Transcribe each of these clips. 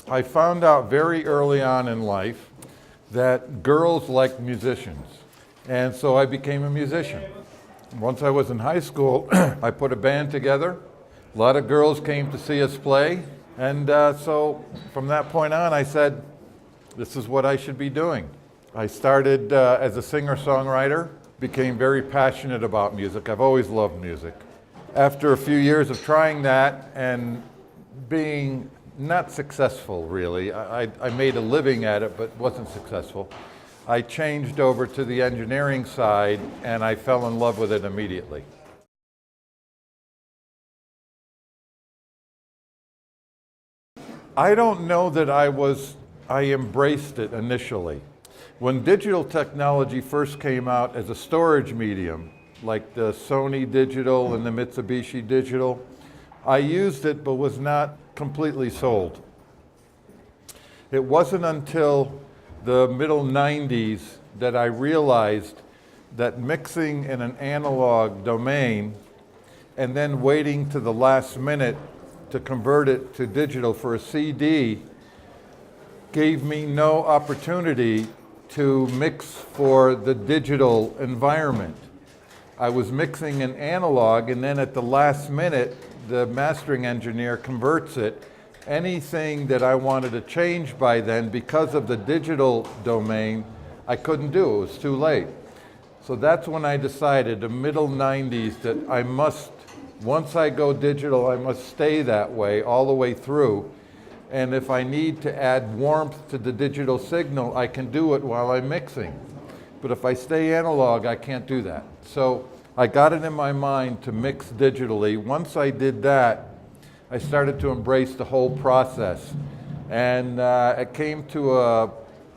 I found out very early on in life that girls like musicians. And so I became a musician. Once I was in high school, I put a band together. A lot of girls came to see us play. And so from that point on, I said, this is what I should be doing. I started as a singer-songwriter, became very passionate about music. I've always loved music. After a few years of trying that and being not successful, really, I made a living at it, but wasn't successful. I changed over to the engineering side, and I fell in love with it immediately. I don't know that I embraced it initially. When digital technology first came out as a storage medium, like the Sony Digital and the Mitsubishi Digital, I used it but was not completely sold. It wasn't until the middle 90s that I realized that mixing in an analog domain and then waiting to the last minute to convert it to digital for a CD gave me no opportunity to mix for the digital environment. I was mixing in analog, and then at the last minute, the mastering engineer converts it. Anything that I wanted to change by then, because of the digital domain, I couldn't do. It was too late. So that's when I decided, the middle 90s, that I must, once I go digital, I must stay that way all the way through. And if I need to add warmth to the digital signal, I can do it while I'm mixing. But if I stay analog, I can't do that. So I got it in my mind to mix digitally. Once I did that, I started to embrace the whole process. And it came to a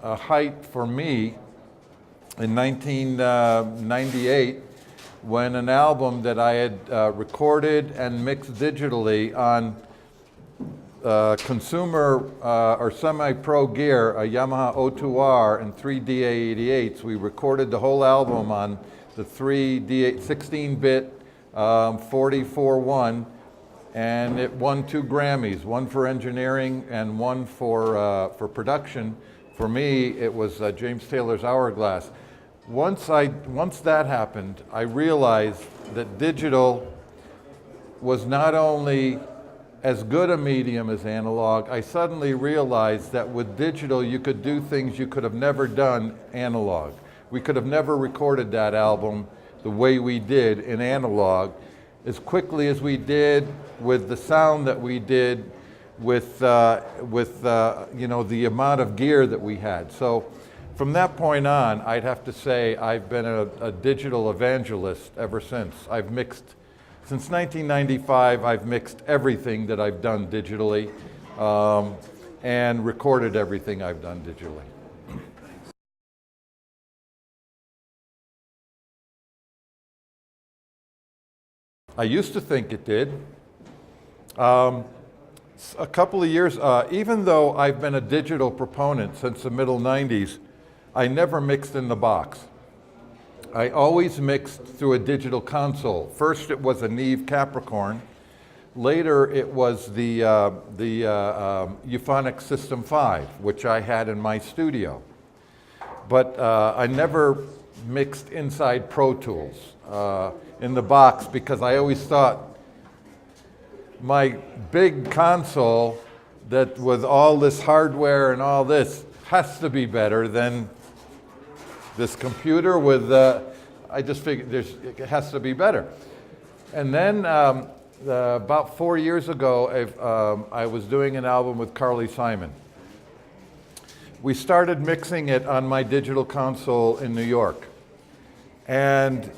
height for me in 1998 when an album that I had recorded and mixed digitally on consumer or semi-pro gear, a Yamaha O2R and 3 DA88s. We recorded the whole album on the 3 16-bit 44.1, and it won 2 Grammys, one for engineering and one for production. For me, it was James Taylor's Hourglass. Once that happened, I realized that digital was not only as good a medium as analog. I suddenly realized that with digital you could do things you could have never done analog. We could have never recorded that album the way we did in analog, as quickly as we did, with the sound that we did, with you know, the amount of gear that we had. So from that point on, I'd have to say I've been a digital evangelist ever since. I've mixed, since 1995, I've mixed everything that I've done digitally and recorded everything I've done digitally. I used to think it did. A couple of years, even though I've been a digital proponent since the middle 90s, I never mixed in the box. I always mixed through a digital console. First it was a Neve Capricorn. Later it was the Euphonics System 5, which I had in my studio. But I never mixed inside Pro Tools in the box, because I always thought my big console that with all this hardware and all this has to be better than this computer with, I just figured it has to be better. And then about 4 years ago, I was doing an album with Carly Simon. We started mixing it on my digital console in New York. And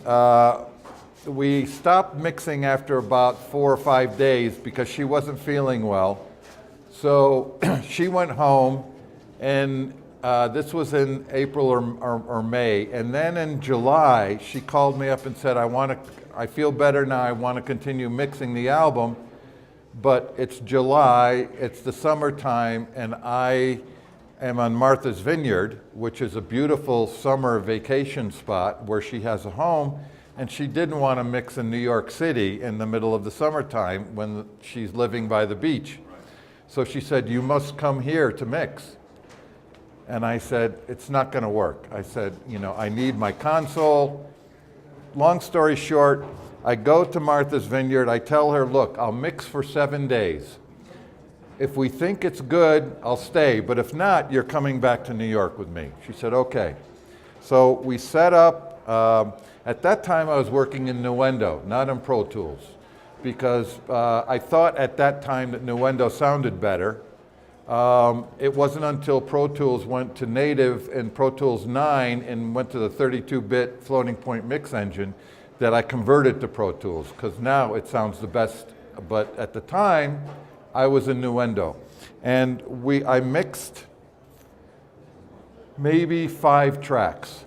we stopped mixing after about 4 or 5 days because she wasn't feeling well. So she went home, and this was in April or May. And then in July, she called me up and said, I feel better now, I want to continue mixing the album, but it's July, it's the summertime, and I am on Martha's Vineyard, which is a beautiful summer vacation spot where she has a home, and she didn't want to mix in New York City in the middle of the summertime when she's living by the beach. So she said, you must come here to mix. And I said, it's not going to work. I said, I need my console. Long story short, I go to Martha's Vineyard. I tell her, look, I'll mix for 7 days. If we think it's good, I'll stay. But if not, you're coming back to New York with me. She said, okay. So we set up. At that time, I was working in Nuendo, not in Pro Tools, because I thought at that time that Nuendo sounded better. It wasn't until Pro Tools went to native in Pro Tools 9 and went to the 32-bit floating point mix engine that I converted to Pro Tools, because now it sounds the best. But at the time, I was in Nuendo. And I mixed maybe 5 tracks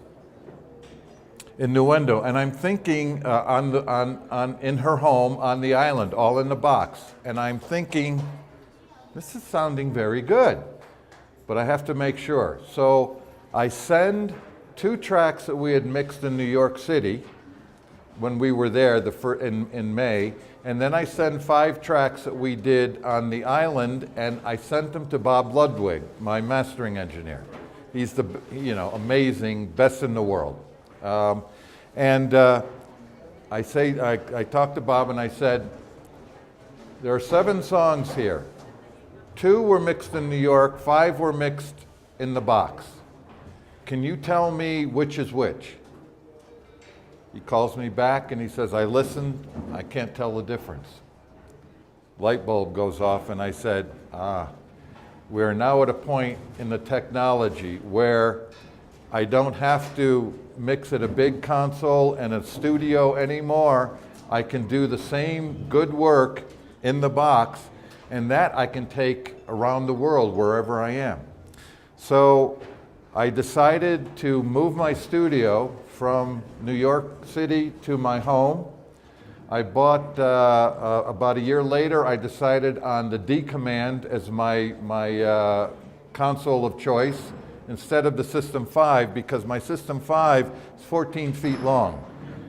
in Nuendo. And I'm thinking in her home on the island, all in the box. And I'm thinking, this is sounding very good, but I have to make sure. So I send 2 tracks that we had mixed in New York City when we were there in May, and then I send 5 tracks that we did on the island, and I sent them to Bob Ludwig, my mastering engineer. He's the amazing, best in the world. I talked to Bob and I said, there are 7 songs here. 2 were mixed in New York, 5 were mixed in the box. Can you tell me which is which? He calls me back and he says, I listened, I can't tell the difference. Light bulb goes off and I said, we're now at a point in the technology where I don't have to mix at a big console and a studio anymore. I can do the same good work in the box, and that I can take around the world wherever I am. So I decided to move my studio from New York City to my home. I bought, about a year later, I decided on the D Command as my console of choice instead of the System 5, because my System 5 is 14 feet long.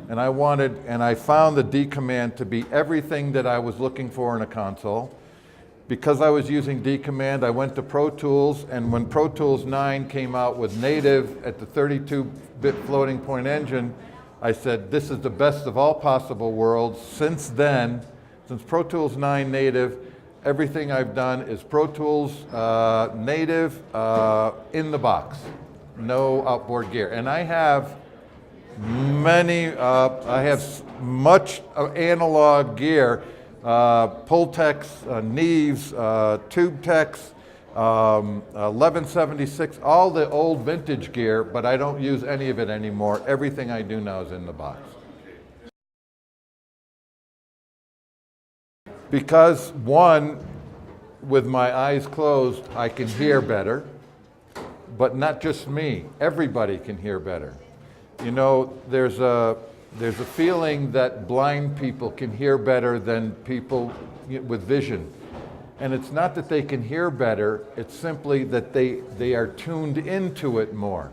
And I found the D Command to be everything that I was looking for in a console. Because I was using D Command, I went to Pro Tools, and when Pro Tools 9 came out with native at the 32-bit floating point engine, I said, this is the best of all possible worlds. Since then, since Pro Tools 9 native, everything I've done is Pro Tools native in the box, no outboard gear. And I have much analog gear. Pultex, Neves, TubeTex, 1176, all the old vintage gear, but I don't use any of it anymore. Everything I do now is in the box. Because one, with my eyes closed, I can hear better, but not just me, everybody can hear better. There's a feeling that blind people can hear better than people with vision. And it's not that they can hear better, it's simply that they are tuned into it more.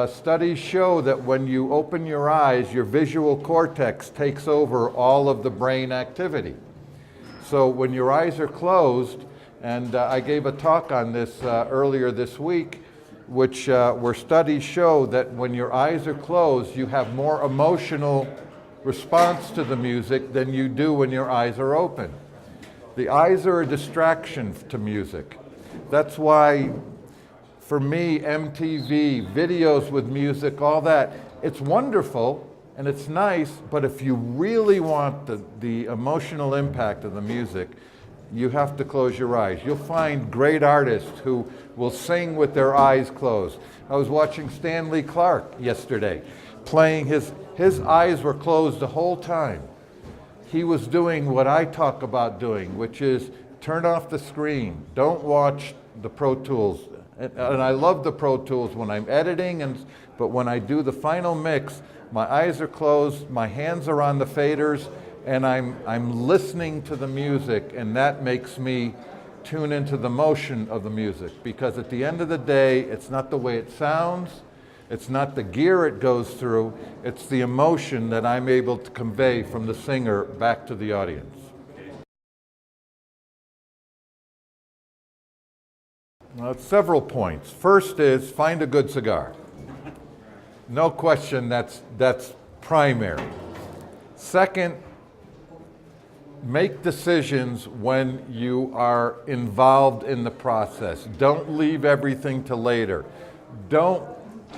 Studies show that when you open your eyes, your visual cortex takes over all of the brain activity. So when your eyes are closed, and I gave a talk on this earlier this week, where studies show that when your eyes are closed, you have more emotional response to the music than you do when your eyes are open. The eyes are a distraction to music. That's why, for me, MTV, videos with music, all that, it's wonderful and it's nice, but if you really want the emotional impact of the music, you have to close your eyes. You'll find great artists who will sing with their eyes closed. I was watching Stanley Clarke yesterday, playing his eyes were closed the whole time. He was doing what I talk about doing, which is turn off the screen. Don't watch the Pro Tools. And I love the Pro Tools when I'm editing, but when I do the final mix, my eyes are closed, my hands are on the faders, and I'm listening to the music, and that makes me tune into the motion of the music. Because at the end of the day, it's not the way it sounds, it's not the gear it goes through, it's the emotion that I'm able to convey from the singer back to the audience. Several points. First is find a good cigar. No question, that's primary. Second, make decisions when you are involved in the process. Don't leave everything to later. Don't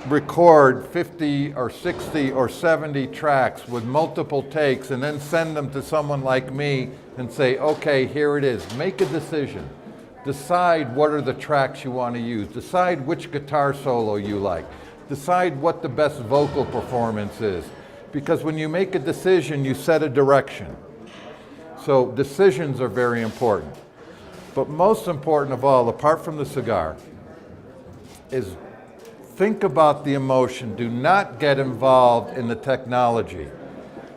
record 50 or 60 or 70 tracks with multiple takes and then send them to someone like me and say, okay, here it is. Make a decision. Decide what are the tracks you want to use. Decide which guitar solo you like. Decide what the best vocal performance is. Because when you make a decision, you set a direction. So decisions are very important. But most important of all, apart from the cigar, is think about the emotion. Do not get involved in the technology.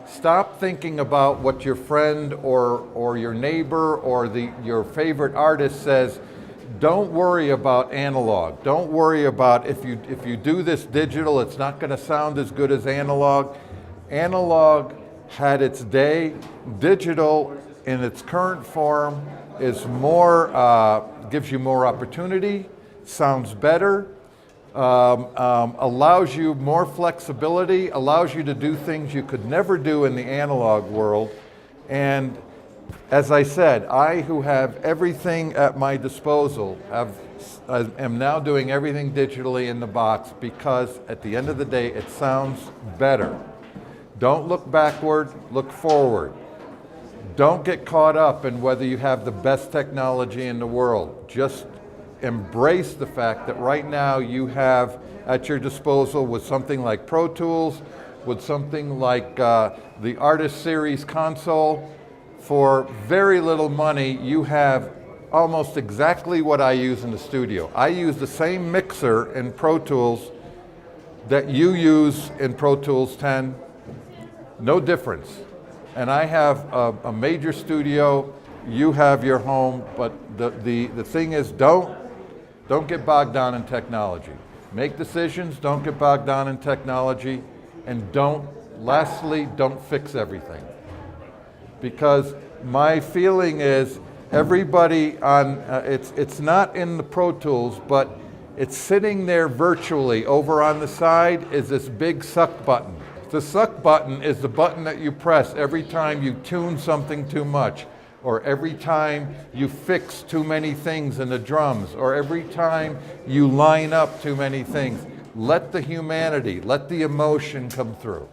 Stop thinking about what your friend or your neighbor or your favorite artist says. Don't worry about analog. Don't worry about if you do this digital, it's not going to sound as good as analog. Analog had its day. Digital in its current form is more, gives you more opportunity, sounds better, allows you more flexibility, allows you to do things you could never do in the analog world. And as I said, I who have everything at my disposal am now doing everything digitally in the box because at the end of the day it sounds better. Don't look backward, look forward. Don't get caught up in whether you have the best technology in the world. Just embrace the fact that right now you have at your disposal with something like Pro Tools, with something like the Artist Series console, for very little money you have almost exactly what I use in the studio. I use the same mixer in Pro Tools that you use in Pro Tools 10, no difference. And I have a major studio, you have your home, but the thing is don't get bogged down in technology. Make decisions, don't get bogged down in technology, and lastly, don't fix everything. Because my feeling is everybody it's not in the Pro Tools, but it's sitting there virtually. Over on the side is this big suck button. The suck button is the button that you press every time you tune something too much, or every time you fix too many things in the drums, or every time you line up too many things. Let the humanity, let the emotion come through.